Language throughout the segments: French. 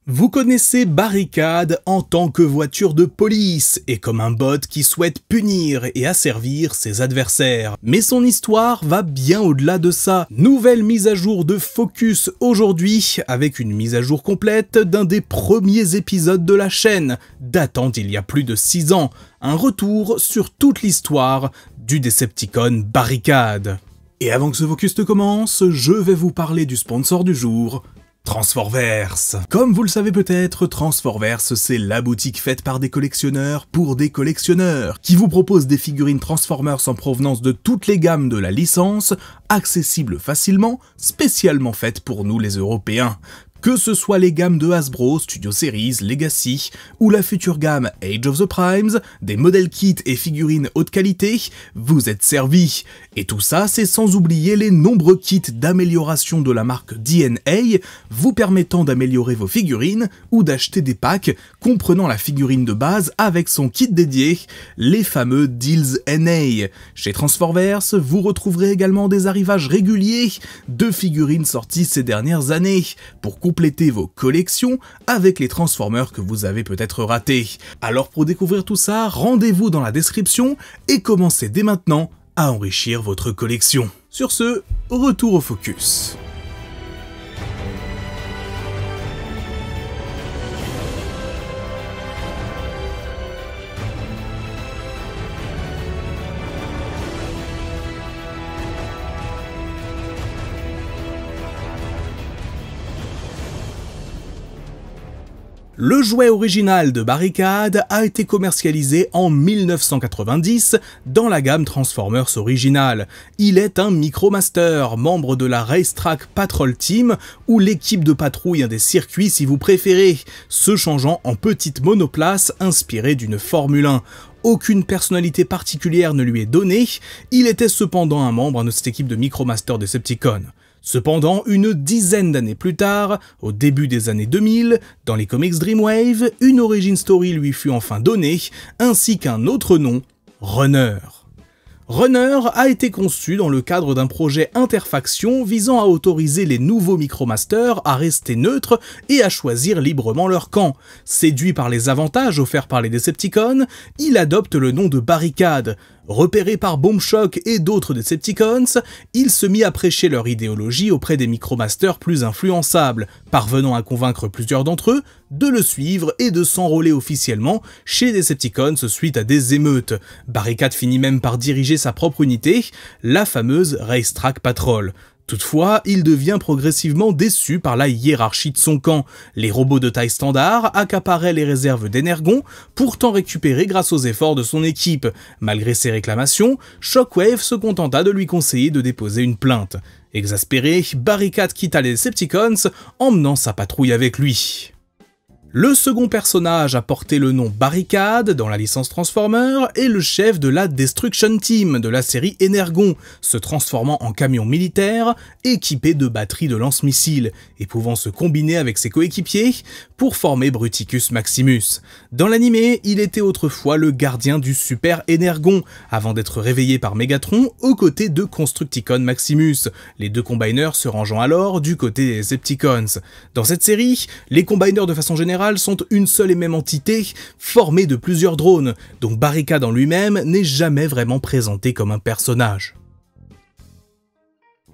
Vous connaissez Barricade en tant que voiture de police et comme un bot qui souhaite punir et asservir ses adversaires. Mais son histoire va bien au-delà de ça. Nouvelle mise à jour de Focus aujourd'hui avec une mise à jour complète d'un des premiers épisodes de la chaîne, datant d'il y a plus de 6 ans. Un retour sur toute l'histoire du Decepticon Barricade. Et avant que ce Focus ne commence, je vais vous parler du sponsor du jour, Transforverse. Comme vous le savez peut-être, Transforverse, c'est la boutique faite par des collectionneurs pour des collectionneurs, qui vous propose des figurines Transformers en provenance de toutes les gammes de la licence, accessibles facilement, spécialement faites pour nous les Européens. Que ce soit les gammes de Hasbro, Studio Series, Legacy, ou la future gamme Age of the Primes, des modèles kits et figurines haute qualité, vous êtes servis. Et tout ça, c'est sans oublier les nombreux kits d'amélioration de la marque DNA, vous permettant d'améliorer vos figurines, ou d'acheter des packs comprenant la figurine de base avec son kit dédié, les fameux Deals NA. Chez Transforverse, vous retrouverez également des arrivages réguliers de figurines sorties ces dernières années, pour compléter vos collections avec les Transformers que vous avez peut-être ratés. Alors pour découvrir tout ça, rendez-vous dans la description et commencez dès maintenant à enrichir votre collection. Sur ce, retour au focus. Le jouet original de Barricade a été commercialisé en 1990 dans la gamme Transformers originale. Il est un Micromaster, membre de la Racetrack Patrol Team, ou l'équipe de patrouille des circuits si vous préférez, se changeant en petite monoplace inspirée d'une Formule 1. Aucune personnalité particulière ne lui est donnée, il était cependant un membre de cette équipe de Micromaster Decepticon. Cependant, une dizaine d'années plus tard, au début des années 2000, dans les comics Dreamwave, une origin story lui fut enfin donnée, ainsi qu'un autre nom, Runner. Runner a été conçu dans le cadre d'un projet interfaction visant à autoriser les nouveaux Micromasters à rester neutres et à choisir librement leur camp. Séduit par les avantages offerts par les Decepticons, il adopte le nom de Barricade. Repéré par Bombshock et d'autres Decepticons, il se mit à prêcher leur idéologie auprès des Micromasters plus influençables, parvenant à convaincre plusieurs d'entre eux de le suivre et de s'enrôler officiellement chez les Decepticons suite à des émeutes. Barricade finit même par diriger sa propre unité, la fameuse Racetrack Patrol. Toutefois, il devient progressivement déçu par la hiérarchie de son camp. Les robots de taille standard accaparaient les réserves d'Energon, pourtant récupérées grâce aux efforts de son équipe. Malgré ses réclamations, Shockwave se contenta de lui conseiller de déposer une plainte. Exaspéré, Barricade quitta les Decepticons, emmenant sa patrouille avec lui. Le second personnage à porter le nom Barricade dans la licence Transformer est le chef de la Destruction Team de la série Energon, se transformant en camion militaire équipé de batteries de lance-missiles et pouvant se combiner avec ses coéquipiers pour former Bruticus Maximus. Dans l'animé, il était autrefois le gardien du Super Energon, avant d'être réveillé par Megatron aux côtés de Constructicon Maximus, les deux combiners se rangeant alors du côté des Decepticons. Dans cette série, les combiners de façon générale sont une seule et même entité, formée de plusieurs drones, donc Barricade en lui-même n'est jamais vraiment présenté comme un personnage.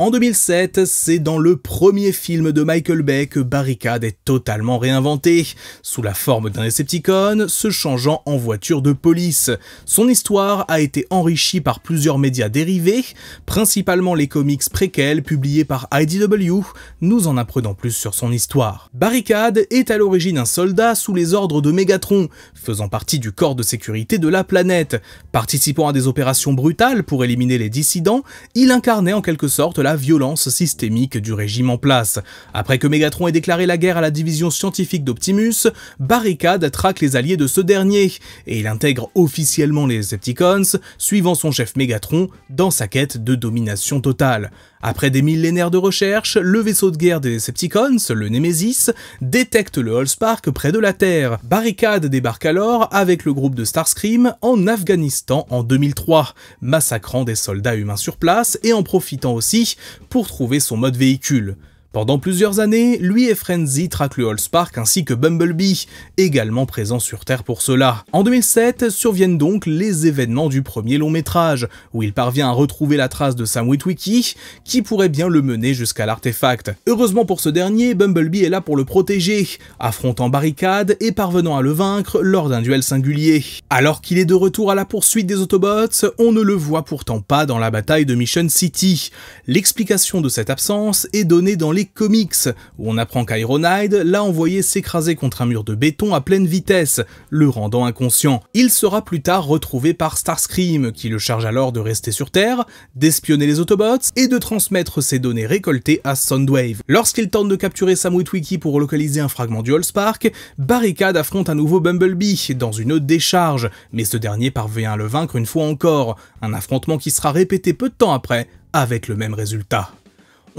En 2007, c'est dans le premier film de Michael Bay que Barricade est totalement réinventé, sous la forme d'un Decepticon se changeant en voiture de police. Son histoire a été enrichie par plusieurs médias dérivés, principalement les comics préquels publiés par IDW, nous en apprenant plus sur son histoire. Barricade est à l'origine un soldat sous les ordres de Megatron, faisant partie du corps de sécurité de la planète. Participant à des opérations brutales pour éliminer les dissidents, il incarnait en quelque sorte la violence systémique du régime en place. Après que Megatron ait déclaré la guerre à la division scientifique d'Optimus, Barricade traque les alliés de ce dernier, et il intègre officiellement les Decepticons, suivant son chef Megatron dans sa quête de domination totale. Après des millénaires de recherche, le vaisseau de guerre des Decepticons, le Nemesis, détecte le Allspark près de la Terre. Barricade débarque alors avec le groupe de Starscream en Afghanistan en 2003, massacrant des soldats humains sur place et en profitant aussi pour trouver son mode véhicule. Pendant plusieurs années, lui et Frenzy traquent le Allspark ainsi que Bumblebee, également présent sur Terre pour cela. En 2007, surviennent donc les événements du premier long métrage, où il parvient à retrouver la trace de Sam Witwicky, qui pourrait bien le mener jusqu'à l'artefact. Heureusement pour ce dernier, Bumblebee est là pour le protéger, affrontant Barricade et parvenant à le vaincre lors d'un duel singulier. Alors qu'il est de retour à la poursuite des Autobots, on ne le voit pourtant pas dans la bataille de Mission City. L'explication de cette absence est donnée dans les comics, où on apprend qu'Ironhide l'a envoyé s'écraser contre un mur de béton à pleine vitesse, le rendant inconscient. Il sera plus tard retrouvé par Starscream, qui le charge alors de rester sur Terre, d'espionner les Autobots et de transmettre ses données récoltées à Soundwave. Lorsqu'il tente de capturer Sam Witwicky pour localiser un fragment du Allspark, Barricade affronte à nouveau Bumblebee dans une décharge, mais ce dernier parvient à le vaincre une fois encore, un affrontement qui sera répété peu de temps après, avec le même résultat.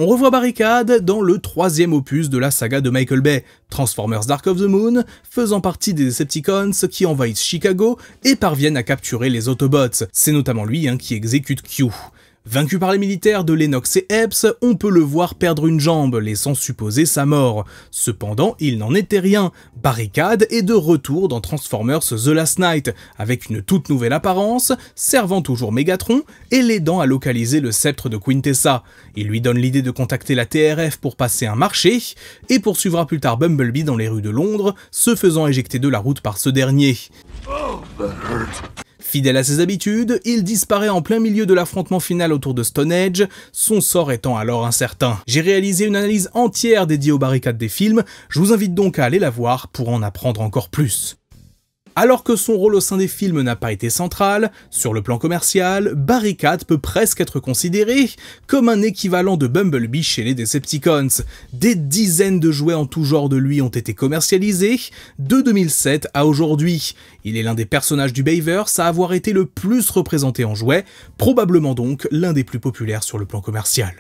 On revoit Barricade dans le troisième opus de la saga de Michael Bay, Transformers Dark of the Moon, faisant partie des Decepticons qui envahissent Chicago et parviennent à capturer les Autobots. C'est notamment lui qui exécute Q. Vaincu par les militaires de Lennox et Epps, on peut le voir perdre une jambe, laissant supposer sa mort. Cependant, il n'en était rien. Barricade est de retour dans Transformers The Last Knight, avec une toute nouvelle apparence, servant toujours Megatron et l'aidant à localiser le sceptre de Quintessa. Il lui donne l'idée de contacter la TRF pour passer un marché, et poursuivra plus tard Bumblebee dans les rues de Londres, se faisant éjecter de la route par ce dernier. Fidèle à ses habitudes, il disparaît en plein milieu de l'affrontement final autour de Stonehenge, son sort étant alors incertain. J'ai réalisé une analyse entière dédiée aux barricades des films, je vous invite donc à aller la voir pour en apprendre encore plus. Alors que son rôle au sein des films n'a pas été central, sur le plan commercial, Barricade peut presque être considéré comme un équivalent de Bumblebee chez les Decepticons. Des dizaines de jouets en tout genre de lui ont été commercialisés, de 2007 à aujourd'hui. Il est l'un des personnages du Bayverse à avoir été le plus représenté en jouets, probablement donc l'un des plus populaires sur le plan commercial.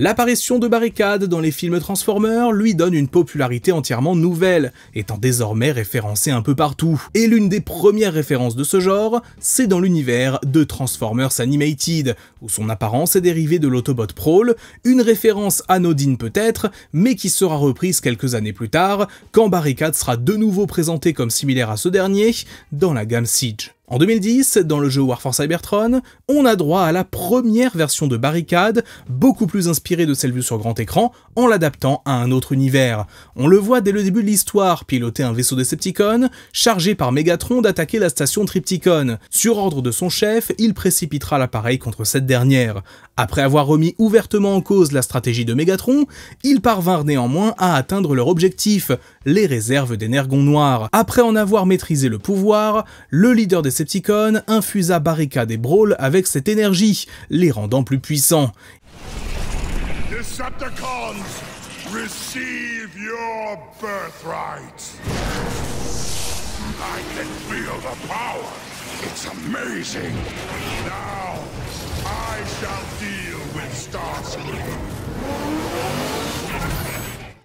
L'apparition de Barricade dans les films Transformers lui donne une popularité entièrement nouvelle, étant désormais référencé un peu partout. Et l'une des premières références de ce genre, c'est dans l'univers de Transformers Animated, où son apparence est dérivée de l'Autobot Prowl, une référence anodine peut-être, mais qui sera reprise quelques années plus tard, quand Barricade sera de nouveau présenté comme similaire à ce dernier dans la gamme Siege. En 2010, dans le jeu War for Cybertron, on a droit à la première version de Barricade, beaucoup plus inspirée de celle vue sur grand écran, en l'adaptant à un autre univers. On le voit dès le début de l'histoire, piloter un vaisseau Decepticon, chargé par Megatron d'attaquer la station Trypticon. Sur ordre de son chef, il précipitera l'appareil contre cette dernière. Après avoir remis ouvertement en cause la stratégie de Megatron, ils parvinrent néanmoins à atteindre leur objectif, les réserves d'énergon noir. Après en avoir maîtrisé le pouvoir, le leader des Decepticon infusa Barricade et Brawl avec cette énergie, les rendant plus puissants. Decepticons, receive your birthright. I can feel the power. It's amazing. Now, I shall deal with Starscream.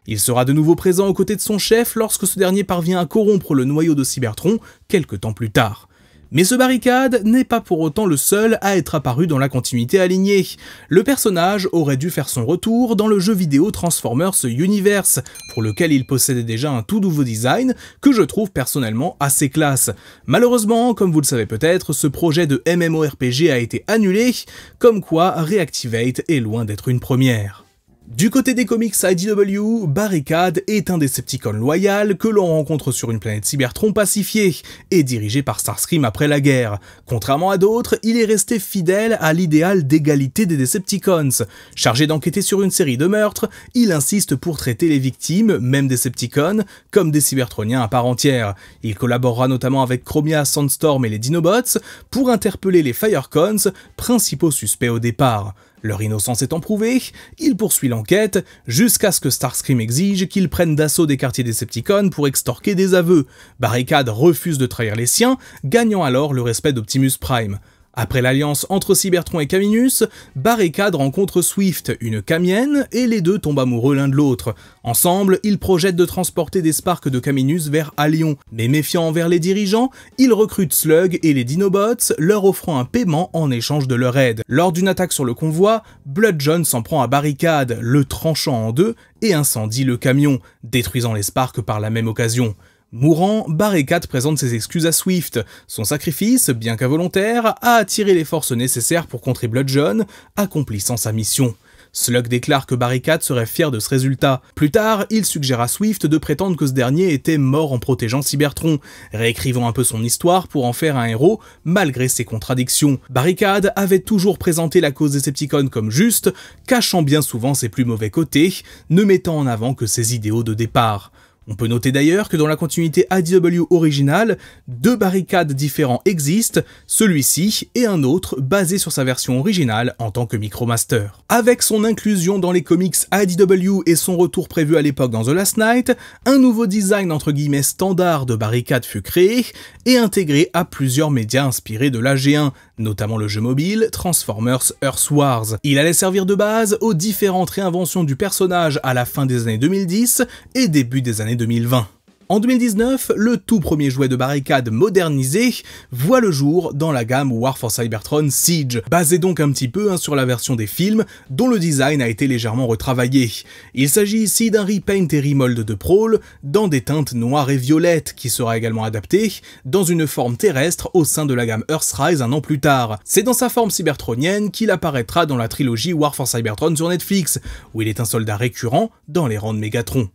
Il sera de nouveau présent aux côtés de son chef lorsque ce dernier parvient à corrompre le noyau de Cybertron quelques temps plus tard. Mais ce Barricade n'est pas pour autant le seul à être apparu dans la continuité alignée. Le personnage aurait dû faire son retour dans le jeu vidéo Transformers Universe, pour lequel il possédait déjà un tout nouveau design que je trouve personnellement assez classe. Malheureusement, comme vous le savez peut-être, ce projet de MMORPG a été annulé, comme quoi Reactivate est loin d'être une première. Du côté des comics IDW, Barricade est un Decepticon loyal que l'on rencontre sur une planète Cybertron pacifiée et dirigé par Starscream après la guerre. Contrairement à d'autres, il est resté fidèle à l'idéal d'égalité des Decepticons. Chargé d'enquêter sur une série de meurtres, il insiste pour traiter les victimes, même Decepticons, comme des Cybertroniens à part entière. Il collaborera notamment avec Chromia, Sandstorm et les Dinobots pour interpeller les Firecons, principaux suspects au départ. Leur innocence étant prouvée, il poursuit l'enquête jusqu'à ce que Starscream exige qu'ils prennent d'assaut des quartiers Decepticons pour extorquer des aveux. Barricade refuse de trahir les siens, gagnant alors le respect d'Optimus Prime. Après l'alliance entre Cybertron et Caminus, Barricade rencontre Swift, une Camienne, et les deux tombent amoureux l'un de l'autre. Ensemble, ils projettent de transporter des Sparks de Caminus vers Allion, mais méfiant envers les dirigeants, ils recrutent Slug et les Dinobots, leur offrant un paiement en échange de leur aide. Lors d'une attaque sur le convoi, Bludgeon s'en prend à Barricade, le tranchant en deux, et incendie le camion, détruisant les Sparks par la même occasion. Mourant, Barricade présente ses excuses à Swift. Son sacrifice, bien qu'involontaire, a attiré les forces nécessaires pour contrer Bludgeon, accomplissant sa mission. Slug déclare que Barricade serait fier de ce résultat. Plus tard, il suggère à Swift de prétendre que ce dernier était mort en protégeant Cybertron, réécrivant un peu son histoire pour en faire un héros, malgré ses contradictions. Barricade avait toujours présenté la cause Decepticon comme juste, cachant bien souvent ses plus mauvais côtés, ne mettant en avant que ses idéaux de départ. On peut noter d'ailleurs que dans la continuité IDW originale, deux Barricades différents existent, celui-ci et un autre basé sur sa version originale en tant que Micromaster. Avec son inclusion dans les comics IDW et son retour prévu à l'époque dans The Last Knight, un nouveau design entre guillemets standard de Barricade fut créé et intégré à plusieurs médias inspirés de l'AG1, notamment le jeu mobile Transformers Earth Wars. Il allait servir de base aux différentes réinventions du personnage à la fin des années 2010 et début des années 2020. En 2019, le tout premier jouet de Barricade modernisé voit le jour dans la gamme War for Cybertron Siege, basé donc un petit peu sur la version des films, dont le design a été légèrement retravaillé. Il s'agit ici d'un repaint et remold de Prowl, dans des teintes noires et violettes, qui sera également adapté dans une forme terrestre au sein de la gamme Earthrise un an plus tard. C'est dans sa forme cybertronienne qu'il apparaîtra dans la trilogie War for Cybertron sur Netflix, où il est un soldat récurrent dans les rangs de Megatron.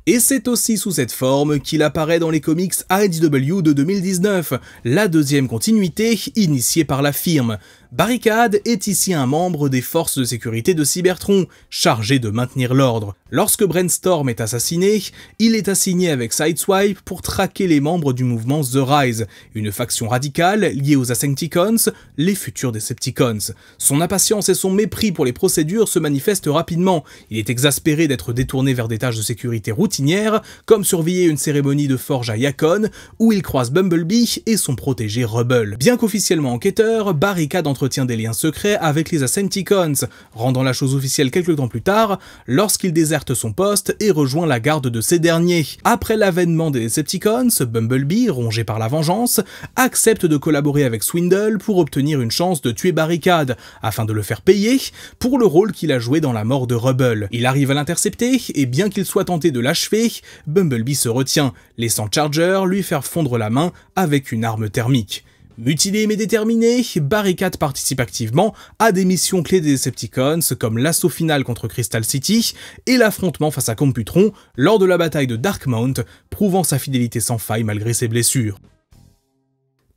Et c'est aussi sous cette forme qu'il apparaît dans les comics IDW de 2019, la deuxième continuité initiée par la firme. Barricade est ici un membre des forces de sécurité de Cybertron, chargé de maintenir l'ordre. Lorsque Brainstorm est assassiné, il est assigné avec Sideswipe pour traquer les membres du mouvement The Rise, une faction radicale liée aux Ascenticons, les futurs Decepticons. Son impatience et son mépris pour les procédures se manifestent rapidement. Il est exaspéré d'être détourné vers des tâches de sécurité routinières, comme surveiller une cérémonie de forge à Yacon, où il croise Bumblebee et son protégé Rubble. Bien qu'officiellement enquêteur, Barricade entretient des liens secrets avec les Ascenticons, rendant la chose officielle quelques temps plus tard, lorsqu'il déserte son poste et rejoint la garde de ces derniers. Après l'avènement des Decepticons, Bumblebee, rongé par la vengeance, accepte de collaborer avec Swindle pour obtenir une chance de tuer Barricade, afin de le faire payer pour le rôle qu'il a joué dans la mort de Rubble. Il arrive à l'intercepter, et bien qu'il soit tenté de l'achever, Bumblebee se retient, laissant Charger lui faire fondre la main avec une arme thermique. Mutilé mais déterminé, Barricade participe activement à des missions clés des Decepticons comme l'assaut final contre Crystal City et l'affrontement face à Computron lors de la bataille de Darkmount, prouvant sa fidélité sans faille malgré ses blessures.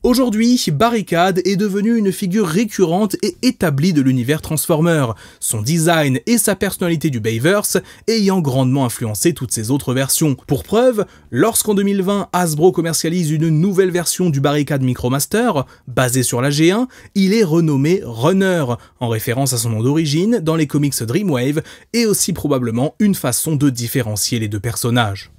Aujourd'hui, Barricade est devenu une figure récurrente et établie de l'univers Transformer, son design et sa personnalité du Bayverse ayant grandement influencé toutes ses autres versions. Pour preuve, lorsqu'en 2020 Hasbro commercialise une nouvelle version du Barricade Micromaster, basée sur la G1, il est renommé Runner, en référence à son nom d'origine dans les comics Dreamwave, et aussi probablement une façon de différencier les deux personnages.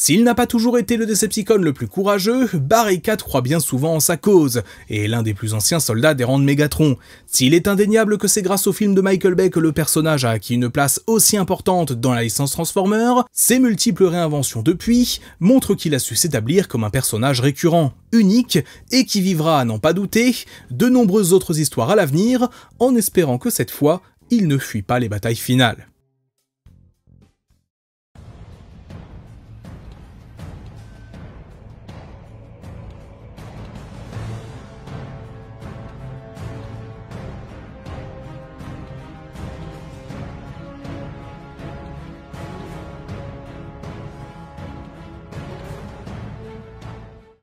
S'il n'a pas toujours été le Decepticon le plus courageux, Barricade croit bien souvent en sa cause, et est l'un des plus anciens soldats des rangs de Megatron. S'il est indéniable que c'est grâce au film de Michael Bay que le personnage a acquis une place aussi importante dans la licence Transformer, ses multiples réinventions depuis montrent qu'il a su s'établir comme un personnage récurrent, unique, et qui vivra, à n'en pas douter, de nombreuses autres histoires à l'avenir, en espérant que cette fois, il ne fuit pas les batailles finales.